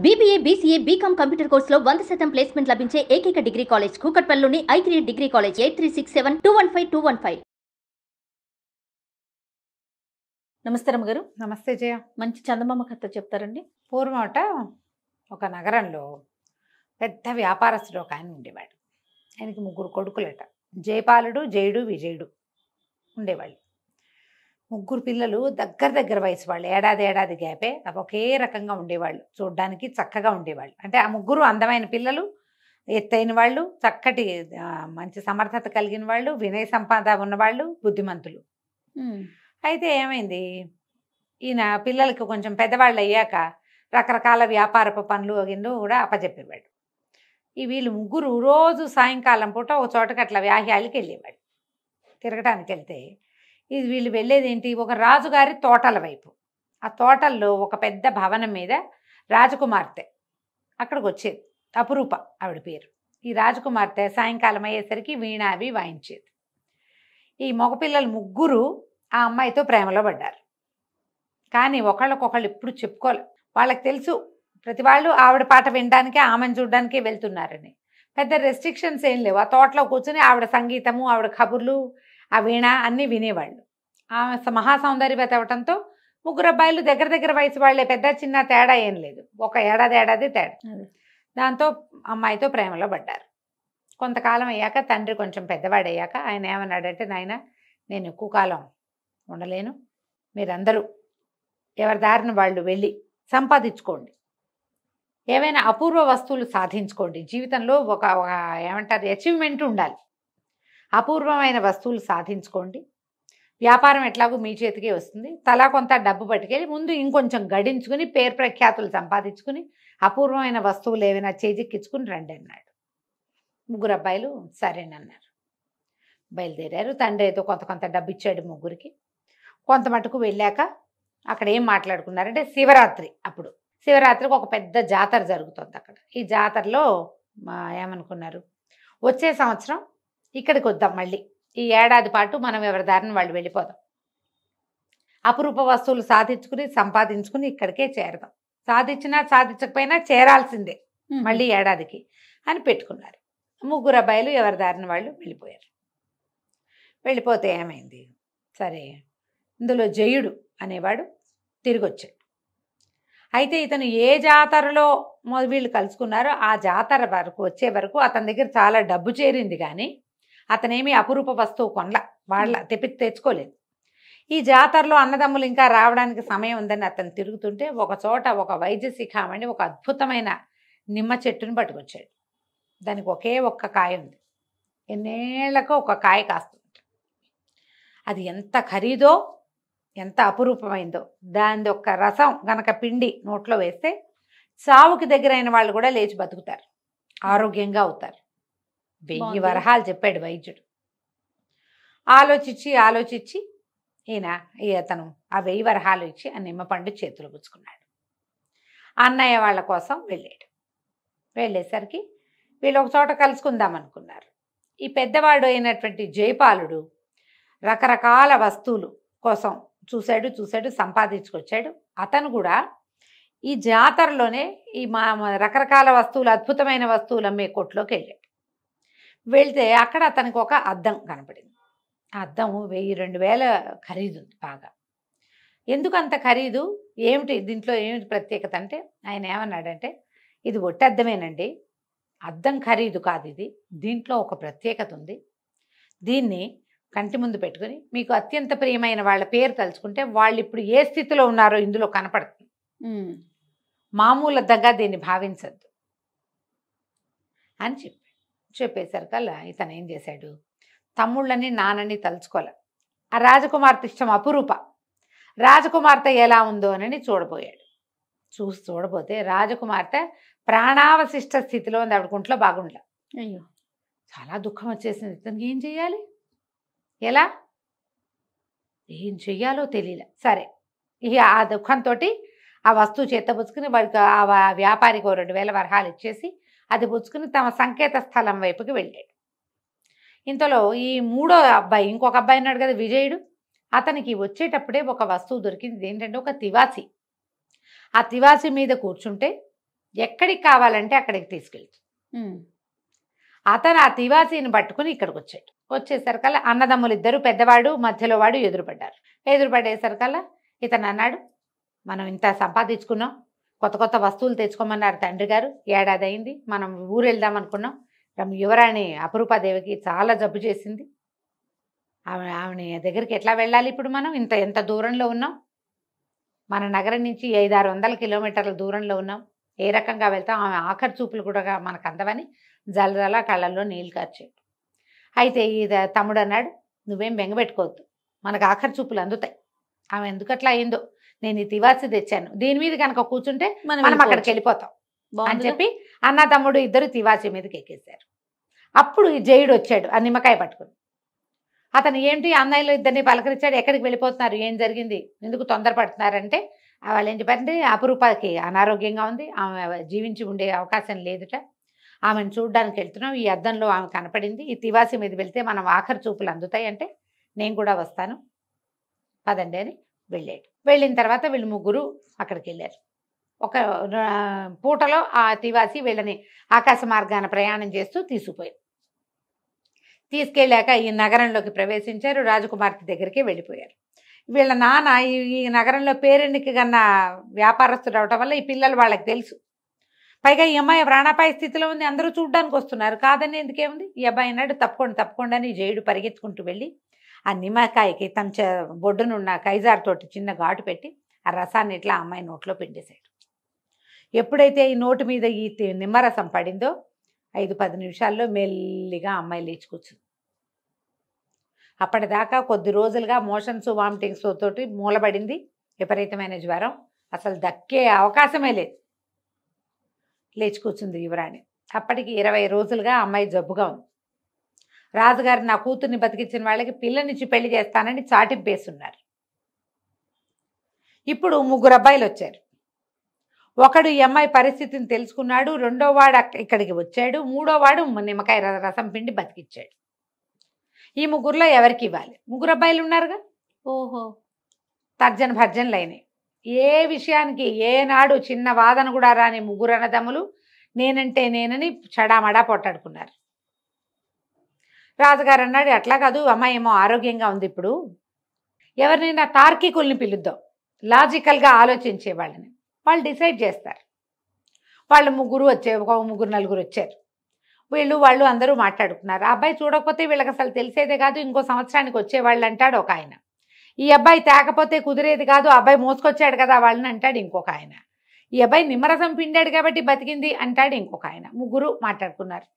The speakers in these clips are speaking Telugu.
BBA, BCA, BCom కంప్యూటర్ కోర్సులో 100% ప్లేస్మెంట్ లభించే ఏకైక డిగ్రీ కాలేజ్ కూకట్పల్లిలోని i3 డిగ్రీ కాలేజ్ 8367215215. నమస్తే రమ్మగారు. నమస్తే జయ. మంచి చందమామ కథ చెప్తారండి. పూర్వమట ఒక నగరంలో పెద్ద వ్యాపారస్తుడు ఒక ఆయన ఉండేవాడు. ఆయనకి 3 కొడుకులట. జయపాలుడు, జయుడు, విజయుడు ఉండేవాళ్ళు. 3 పిల్లలు దగ్గర వయసు వాళ్ళు, ఏడాది గ్యాపే. ఒకే రకంగా ఉండేవాళ్ళు, చూడ్డానికి చక్కగా ఉండేవాళ్ళు. అంటే ఆ 3 అందమైన పిల్లలు, ఎత్తైన వాళ్ళు, చక్కటి మంచి సమర్థత కలిగిన వాళ్ళు, వినయ సంపద ఉన్నవాళ్ళు, బుద్ధిమంతులు. అయితే ఏమైంది, ఈయన పిల్లలకి కొంచెం పెద్దవాళ్ళు అయ్యాక రకరకాల వ్యాపారపు పనులు గిన్నెలు కూడా అప్పచెప్పేవాడు. వీళ్ళు 3 రోజు సాయంకాలం పూట ఒక చోటకి అట్లా వ్యాహ్యాలకి వెళ్ళేవాడు. తిరగటానికి వెళ్తే వీళ్ళు వెళ్ళేది ఏంటి, ఒక రాజుగారి తోటల వైపు. ఆ తోటల్లో ఒక పెద్ద భవనం మీద రాజకుమార్తె అక్కడికి వచ్చేది. అపురూప ఆవిడ పేరు. ఈ రాజకుమార్తె సాయంకాలం అయ్యేసరికి వీణ అవి వాయించేది. ఈ మగపిల్లలు 3 ఆ అమ్మాయితో ప్రేమలో పడ్డారు. కానీ ఒకళ్ళకొకళ్ళు ఎప్పుడు చెప్పుకోలే. వాళ్ళకి తెలుసు ప్రతి వాళ్ళు ఆవిడ పాట వినడానికే, ఆమెను చూడడానికే వెళ్తున్నారని. పెద్ద రెస్ట్రిక్షన్స్ ఏం లేవు. ఆ తోటలో కూర్చొని ఆవిడ సంగీతము, ఆవిడ కబుర్లు, ఆ వీణ అన్నీ వినేవాళ్ళు. ఆమె మహాసౌందర్యవతి అవటంతో 3 అబ్బాయిలు దగ్గర వయసు వాళ్ళే, పెద్ద చిన్న తేడా ఏం లేదు, ఒక ఏడాది తేడా. దాంతో అమ్మాయితో ప్రేమలో పడ్డారు. కొంతకాలం అయ్యాక తండ్రి కొంచెం పెద్దవాడయ్యాక ఆయన ఏమన్నాడంటే, నాయన నేను ఎక్కువ కాలం ఉండలేను, మీరందరూ ఎవరి దారిన వాళ్ళు వెళ్ళి సంపాదించుకోండి, ఏవైనా అపూర్వ వస్తువులు సాధించుకోండి. జీవితంలో ఒక ఏమంటారు, అచీవ్మెంట్ ఉండాలి. అపూర్వమైన వస్తువులు సాధించుకోండి. వ్యాపారం ఎట్లాగో మీ చేతికే వస్తుంది. తలా కొంత డబ్బు పట్టుకెళ్ళి ముందు ఇంకొంచెం గడించుకుని పేరు ప్రఖ్యాతులు సంపాదించుకుని అపూర్వమైన వస్తువులు ఏమైనా చేజిక్కించుకుని రండి అన్నాడు. 3 అబ్బాయిలు సరేనన్నారు. బయలుదేరారు. తండ్రి ఏదో కొంత డబ్బు ఇచ్చాడు 3కి. కొంత మటుకు వెళ్ళాక అక్కడ ఏం మాట్లాడుకున్నారంటే, శివరాత్రి అప్పుడు శివరాత్రికి ఒక పెద్ద జాతర జరుగుతుంది అక్కడ. ఈ జాతరలో ఏమనుకున్నారు, వచ్చే సంవత్సరం ఇక్కడికి వద్దాం, మళ్ళీ ఈ ఏడాది పాటు మనం ఎవరి దారిని వాళ్ళు వెళ్ళిపోదాం, అపురూప వస్తువులు సాధించుకుని సంపాదించుకుని ఇక్కడికే చేరదాం, సాధించకపోయినా చేరాల్సిందే మళ్ళీ ఏడాదికి అని పెట్టుకున్నారు. 3 అబ్బాయిలు ఎవరి దారిని వాళ్ళు వెళ్ళిపోయారు. వెళ్ళిపోతే ఏమైంది, సరే ఇందులో జయుడు అనేవాడు తిరిగి వచ్చాడు. అయితే ఇతను ఏ జాతరలో వీళ్ళు కలుసుకున్నారో ఆ జాతర వరకు వచ్చే వరకు అతని దగ్గర చాలా డబ్బు చేరింది, కానీ అతనేమి అపురూప వస్తువు వాళ్ళ తెచ్చుకోలేదు. ఈ జాతరలో అన్నదమ్ములు ఇంకా రావడానికి సమయం ఉందని అతను తిరుగుతుంటే ఒక చోట ఒక వైద్య శిఖామణి ఒక అద్భుతమైన నిమ్మ చెట్టును పట్టుకొచ్చాడు. దానికి ఒకే ఒక్క కాయ ఉంది. ఎన్నేళ్లకు ఒక కాయ కాస్తుంది. అది ఎంత ఖరీదో, ఎంత అపురూపమైందో, దాని యొక్క రసం గనక పిండి నోట్లో వేస్తే చావుకి దగ్గరైన వాళ్ళు కూడా లేచి బతుకుతారు, ఆరోగ్యంగా అవుతారు. 1000 వరహాలు చెప్పాడు వైద్యుడు. ఆలోచించి అతను ఆ 1000 వరహాలు ఇచ్చి ఆ నిమ్మపండు చేతులు పుచ్చుకున్నాడు. అన్నయ్య వాళ్ళ కోసం వెళ్ళాడు. వెళ్ళేసరికి వీళ్ళు ఒక చోట కలుసుకుందాం అనుకున్నారు. ఈ పెద్దవాడు అయినటువంటి జయపాలుడు రకరకాల వస్తువులు కోసం చూశాడు, సంపాదించుకొచ్చాడు. అతను కూడా ఈ జాతరలోనే ఈ రకరకాల వస్తువులు, అద్భుతమైన వస్తువులు అమ్మే కొట్లోకి వెళ్ళాడు. వెళ్తే అక్కడ అతనికి ఒక అద్దం కనపడింది. ఆ అద్దం 1000-2000 ఖరీదు ఉంది బాగా. ఎందుకు అంత ఖరీదు, ఏమిటి దీంట్లో ఏమిటి ప్రత్యేకత అంటే, ఆయన ఏమన్నాడంటే, ఇది ఒట్టి అద్దమేనండి, అద్దం ఖరీదు కాదు ఇది, దీంట్లో ఒక ప్రత్యేకత ఉంది. దీన్ని కంటి ముందు పెట్టుకుని మీకు అత్యంత ప్రియమైన వాళ్ళ పేరు తలుచుకుంటే వాళ్ళు ఇప్పుడు ఏ స్థితిలో ఉన్నారో ఇందులో కనపడుతుంది. మామూలు అద్దంగా దీన్ని భావించద్దు అని చెప్పేసరికల్లా ఇతను ఏం చేశాడు, తమ్ముళ్ళని నాన్నని తలుచుకోలే. ఆ రాజకుమార్తె ఇష్టం అపురూప, రాజకుమార్తె ఎలా ఉందో అని చూడబోయాడు. చూడబోతే రాజకుమార్తె ప్రాణావశిష్ట స్థితిలో ఉంది. ఆవిడ కుంట్లో బాగుండలే. అయ్యో, చాలా దుఃఖం వచ్చేసింది. ఇతనికి ఏం చెయ్యాలి, ఎలా ఏం చెయ్యాలో తెలియలే. సరే ఇక ఆ దుఃఖంతో ఆ వస్తువు చేత పుచ్చుకుని వాడికి ఆ వ్యాపారికి 2000 వరహాలు ఇచ్చేసి అది పుచ్చుకుని తమ సంకేత స్థలం వైపుకి వెళ్ళాడు. ఇంతలో ఈ 3వ అబ్బాయి, ఇంకొక అబ్బాయి ఉన్నాడు కదా విజయుడు, అతనికి వచ్చేటప్పుడే ఒక వస్తువు దొరికింది. ఏంటంటే ఒక తివాసి. ఆ తివాసి మీద కూర్చుంటే ఎక్కడికి కావాలంటే అక్కడికి తీసుకెళ్తుంది. అతను ఆ తివాసీని పట్టుకుని ఇక్కడికి వచ్చాడు. వచ్చేసరికల్లా అన్నదమ్ములు ఇద్దరు, పెద్దవాడు మధ్యలో వాడు ఎదురుపడ్డారు. ఎదురుపడేసరికల్లా ఇతను అన్నాడు, మనం ఇంత సంపాదించుకున్నాం, కొత్త కొత్త వస్తువులు తెచ్చుకోమన్నారు తండ్రి గారు, ఏడాది అయింది, మనం ఊరు వెళ్దాం అనుకున్నాం, యువరాణి అపరూపాదేవికి చాలా జబ్బు చేసింది, ఆమె దగ్గరికి ఎట్లా వెళ్ళాలి ఇప్పుడు, మనం ఎంత దూరంలో ఉన్నాం, మన నగరం నుంచి 500-600 కిలోమీటర్ల దూరంలో ఉన్నాం, ఏ రకంగా వెళ్తాం, ఆమె ఆఖరి చూపులు కూడా మనకు అందవని జలజల కళ్ళల్లో నీళ్ళు కార్చాడు. అయితే ఈ తమ్ముడు అన్నాడు, నువ్వేం బెంగపెట్టుకోవద్దు, మనకు ఆఖరి చూపులు అందుతాయి, ఆమె ఎందుకట్లా అయిందో, నేను ఈ తివాసి తెచ్చాను, దీని మీద కనుక కూర్చుంటే మనం అక్కడికి వెళ్ళిపోతాం అని చెప్పి అన్న తమ్ముడు ఇద్దరు తివాసి మీదకి ఎక్కేశారు. అప్పుడు ఈ జయుడు వచ్చాడు ఆ నిమ్మకాయ పట్టుకుని. అతను ఏంటి అన్నయ్యలు ఇద్దరిని పలకరించాడు, ఎక్కడికి వెళ్ళిపోతున్నారు, ఏం జరిగింది, ఎందుకు తొందరపడుతున్నారంటే వాళ్ళు ఏం చెప్పారంటే అపరూపాకి అనారోగ్యంగా ఉంది, ఆమె జీవించి ఉండే అవకాశం లేదుట, ఆమెను చూడడానికి వెళ్తున్నాం, ఈ అద్దంలో ఆమె కనపడింది, ఈ తివాసి మీద వెళ్తే మనం ఆఖరి చూపులు అందుతాయి అంటే నేను కూడా వస్తాను పదండి అని వెళ్ళాడు. వెళ్ళిన తర్వాత వీళ్ళు ముగ్గురు అక్కడికి వెళ్ళారు. ఒక పూటలో ఆ తివాసి వీళ్ళని ఆకాశ మార్గాన ప్రయాణం చేస్తూ తీసుకుపోయారు. తీసుకెళ్ళాక ఈ నగరంలోకి ప్రవేశించారు, రాజకుమార్తె దగ్గరికి వెళ్ళిపోయారు. వీళ్ళ నాన్న ఈ నగరంలో పేరెన్నికి కన్నా వ్యాపారస్తుడు అవటం వల్ల ఈ పిల్లలు వాళ్ళకి తెలుసు, పైగా ఈ అమ్మాయి ప్రాణాపాయ స్థితిలో ఉంది, అందరూ చూడ్డానికి వస్తున్నారు, కాదని ఎందుకేముంది, ఈ అబ్బాయి అన్నాడు తప్పకుండా అని జయుడు పరిగెత్తుకుంటూ వెళ్ళి ఆ నిమ్మకాయకి తన బొడ్డునున్న కైజారుతోటి చిన్న ఘాటు పెట్టి ఆ రసాన్ని ఇట్లా అమ్మాయి నోట్లో పిండేశాడు. ఎప్పుడైతే ఈ నోటి మీద ఈ నిమ్మరసం పడిందో 5-10 నిమిషాల్లో మెల్లిగా అమ్మాయి లేచి కూర్చుంది. అప్పటిదాకా కొద్ది రోజులుగా మోషన్స్ వామిటింగ్స్ తోటి మూలబడింది, విపరీతమైన జ్వరం, అసలు దక్కే అవకాశమే లేదు, లేచి కూర్చుంది యువరాణి. అప్పటికి 20 రోజులుగా అమ్మాయి జబ్బుగా ఉంది. రాజుగారు నా కూతుర్ని బతికించిన వాళ్ళకి పిల్లనిచ్చి పెళ్లి చేస్తానని చాటింపేస్తున్నారు. ఇప్పుడు 3 అబ్బాయిలు వచ్చారు. ఒకడు ఈ అమ్మాయి పరిస్థితిని తెలుసుకున్నాడు, 2వ వాడు ఇక్కడికి వచ్చాడు, 3వ వాడు నిమ్మకాయ రసం పిండి బతికిచ్చాడు. ఈ 3లో ఎవరికి ఇవ్వాలి, 3 అబ్బాయిలు ఉన్నారుగా, ఓహో తర్జన భర్జనలు అయినాయి. ఏ విషయానికి ఏనాడు చిన్న వాదన కూడా రాని 3 అన్నదమ్ములు నేనంటే నేనని చడామడా పొట్టాడుకున్నారు. రాజుగారు అన్నాడు, అట్లా కాదు, అమ్మాయి ఏమో ఆరోగ్యంగా ఉంది, ఇప్పుడు ఎవరినైనా తార్కికుల్ని పిలుద్దాం, లాజికల్గా ఆలోచించే వాళ్ళని, వాళ్ళు డిసైడ్ చేస్తారు. వాళ్ళు 3 వచ్చారు, ఒక 3-4 వచ్చారు. వాళ్ళు అందరూ మాట్లాడుకున్నారు. ఆ అబ్బాయి చూడకపోతే వీళ్ళకి అసలు తెలిసేదే కాదు, ఇంకో సంవత్సరానికి వచ్చేవాళ్ళు అంటాడు ఒక ఆయన. ఈ అబ్బాయి తేకపోతే కుదిరేది కాదు, అబ్బాయి మోసుకొచ్చాడు కదా వాళ్ళని అంటాడు ఇంకొక ఆయన. ఈ అబ్బాయి నిమ్మరసం పిండాడు కాబట్టి బతికింది అంటాడు ఇంకొక ఆయన. 3 మాట్లాడుకున్నారు.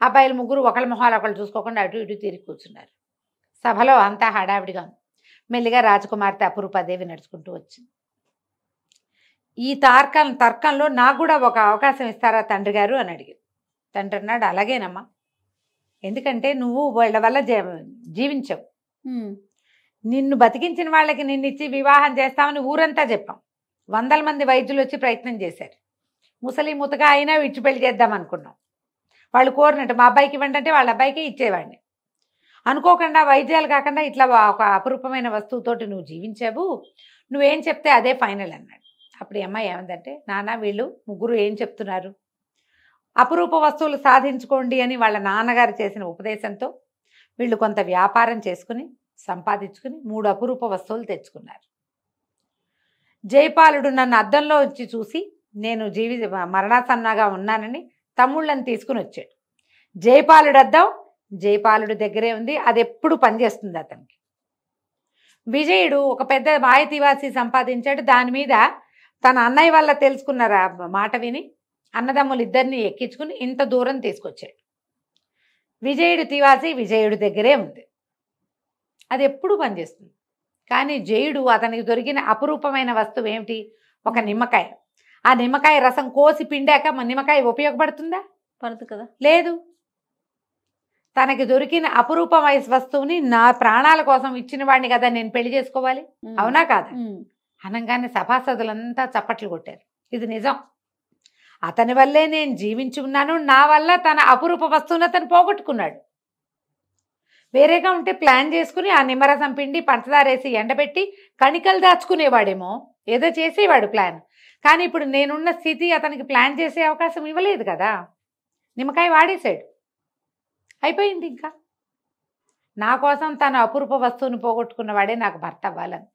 అబ్బాయిలు 3 ఒకళ్ళ మొహాలు ఒకళ్ళు చూసుకోకుండా అటు ఇటు తిరిగి కూర్చున్నారు. సభలో అంతా హడావిడిగా ఉంది. మెల్లిగా రాజకుమార్తె అపరూపాదేవి నడుచుకుంటూ వచ్చింది. ఈ తర్కంలో నాకు కూడా ఒక అవకాశం ఇస్తారా తండ్రి గారు అని అడిగింది. తండ్రి అన్నాడు, అలాగేనమ్మా, ఎందుకంటే నువ్వు వాళ్ళ వల్ల జీవించవు, నిన్ను బతికించిన వాళ్ళకి నిన్నిచ్చి వివాహం చేస్తామని ఊరంతా చెప్పాం. 100 మంది వైద్యులు వచ్చి ప్రయత్నం చేశారు, ముసలి ముతగా అయినా విడిచి పెళ్లి చేద్దాం అనుకున్నాం. వాళ్ళు కోరినట్టు మా అబ్బాయికి ఇవ్వండి అంటే వాళ్ళ అబ్బాయికే ఇచ్చేవాడిని. అనుకోకుండా వైద్యాలు కాకుండా ఇట్లా ఒక అపరూపమైన వస్తువుతోటి నువ్వు జీవించావు, నువ్వేం చెప్తే అదే ఫైనల్ అన్నాడు. అప్పుడు ఈ అమ్మాయి ఏమందంటే, నాన్న వీళ్ళు 3 ఏం చెప్తున్నారు, అపరూప వస్తువులు సాధించుకోండి అని వాళ్ళ నాన్నగారు చేసిన ఉపదేశంతో వీళ్ళు కొంత వ్యాపారం చేసుకుని సంపాదించుకుని 3 అపరూప వస్తువులు తెచ్చుకున్నారు. జయపాలుడు నన్ను అద్దంలో వచ్చి చూసి నేను మరణాసన్నగా ఉన్నానని తమ్ముళ్ళని తీసుకుని వచ్చాడు. జయపాలుడు అద్దం జయపాలుడు దగ్గరే ఉంది, అది ఎప్పుడు పనిచేస్తుంది అతనికి. విజయుడు ఒక పెద్ద మాయతివాసి సంపాదించాడు, దాని మీద తన అన్నయ్య వల్ల తెలుసుకున్న మాట విని అన్నదమ్ములు ఇద్దరిని ఎక్కించుకుని ఇంత దూరం తీసుకొచ్చాడు. విజయుడు తివాసి విజయుడు దగ్గరే ఉంది, అది ఎప్పుడు పనిచేస్తుంది. కానీ జయుడు అతనికి దొరికిన అపురూపమైన వస్తువు ఏమిటి, ఒక నిమ్మకాయ. ఆ నిమ్మకాయ రసం కోసి పిండాక నిమ్మకాయ ఉపయోగపడుతుందా, పడదు కదా, లేదు. తనకి దొరికిన అపురూపమైన వస్తువుని నా ప్రాణాల కోసం ఇచ్చిన వాడిని కదా నేను పెళ్లి చేసుకోవాలి, అవునా కాదా అనగానే సభాసదులంతా చప్పట్లు కొట్టారు. ఇది నిజం, అతని వల్లే నేను జీవించి ఉన్నాను, నా వల్ల తన అపురూప వస్తువుని అతను పోగొట్టుకున్నాడు. వేరేగా ఉంటే ప్లాన్ చేసుకుని ఆ నిమ్మరసం పిండి పంచదారేసి ఎండబెట్టి కణికలు దాచుకునేవాడేమో, ఏదో చేసేవాడు ప్లాన్. కానీ ఇప్పుడు నేనున్న స్థితి అతనికి ప్లాన్ చేసే అవకాశం ఇవ్వలేదు కదా. నిమ్మకాయ వాడేశాడు, అయిపోయింది. ఇంకా నా కోసం తన అపురూప వస్తువుని పోగొట్టుకున్న వాడే నాకు భర్త అవ్వాలంత.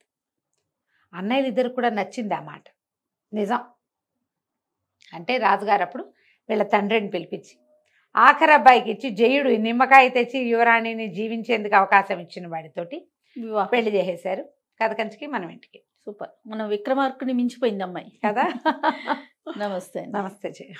అన్నయ్యలు ఇద్దరు కూడా నచ్చింది ఆ మాట, నిజం. అంటే రాజుగారు అప్పుడు వీళ్ళ తండ్రిని పిలిపించి ఆఖరి అబ్బాయికి ఇచ్చి జయుడు ఈ నిమ్మకాయ తెచ్చి యువరాణిని జీవించేందుకు అవకాశం ఇచ్చిన వాడితోటి వివాహం. పెళ్లి చేసేశారు. కథ కంచికి మనం ఇంటికి. సూపర్. మనం విక్రమార్కుని మించిపోయింది అమ్మాయి కదా. నమస్తే అండి. నమస్తే జయ.